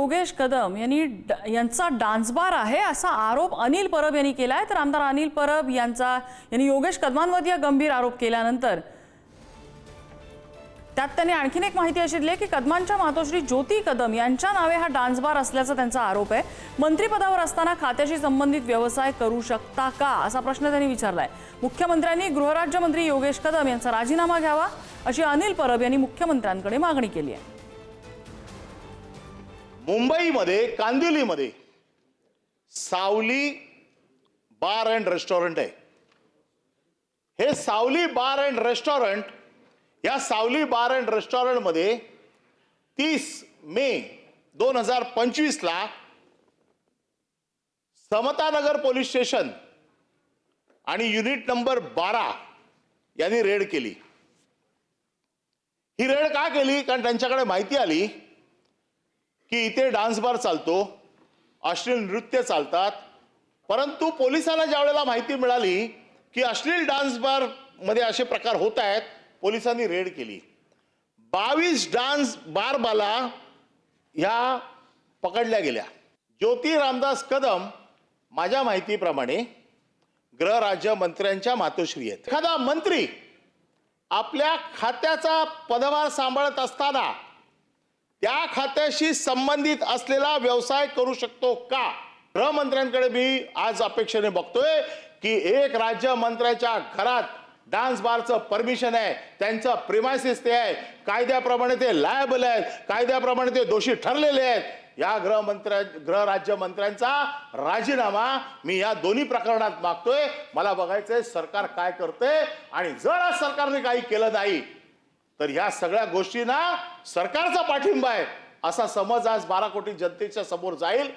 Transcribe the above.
योगेश कदम यांचा dance bar आहे असा आरोप अनिल परब यांनी केलाय। तर आमदार अनिल परब यांनी योगेश कदमांवर गंभीर आरोप केल्यानंतर त्यात त्यांनी आणखीन एक माहिती अशी दिली की कदमांच्या मातोश्री ज्योती कदम यांच्या नावे हा डान्स बार असल्याचा त्यांचा आरोप आहे। मंत्रिपदावर असताना खात्याशी संबंधित व्यवसाय करू शकता का असा प्रश्न त्यांनी विचारलाय। मुख्यमंत्र्यांनी गृहराज्यमंत्री योगेश कदम यांचा राजीनामा घ्यावा अशी अनिल परब यांनी मुख्यमंत्र्यांकडे मागणी केली आहे। मुंबईमध्ये कांदिवलीमध्ये सावली बार अँड रेस्टॉरंट आहे। हे सावली बार अँड रेस्टॉरंट, या सावली बार अँड रेस्टॉरंट मध्ये 30 मे 2025 ला समतानगर पोलीस स्टेशन आणि युनिट नंबर 12 यांनी रेड केली। ही रेड का केली? कारण त्यांच्याकडे माहिती आली की इथे डान्स बार चालतो, अश्लील नृत्य चालतात। परंतु पोलिसांना ज्यावेळेला माहिती मिळाली की अश्लील डान्स बार मध्ये असे प्रकार होत आहेत, पोलिसांनी रेड केली। 22 डान्स बार बाला ह्या पकडल्या गेल्या। ज्योती रामदास कदम माझ्या माहितीप्रमाणे गृहराज्य मंत्र्यांच्या मातोश्री आहेत। एखादा मंत्री आपल्या खात्याचा पदभार सांभाळत असताना त्या खात्याशी संबंधित असलेला व्यवसाय करू शकतो का? गृहमंत्र्यांकडे मी आज अपेक्षेने बघतोय की एक राज्यमंत्र्याच्या घरात डान्स बारचं परमिशन आहे, त्यांचं प्रिमायसिस ते आहे, कायद्याप्रमाणे ते लायबल आहेत, कायद्याप्रमाणे ते दोषी ठरलेले आहेत। या गृहराज्यमंत्र्यांचा राजीनामा मी या दोन्ही प्रकरणात मागतोय। मला बघायचंय सरकार काय करते, आणि जर आज सरकारने काही केलं नाही तर ह्या सगळ्या गोष्टींना सरकारचा पाठिंबा आहे असा समज आज 12 कोटी जनतेच्या समोर जाईल।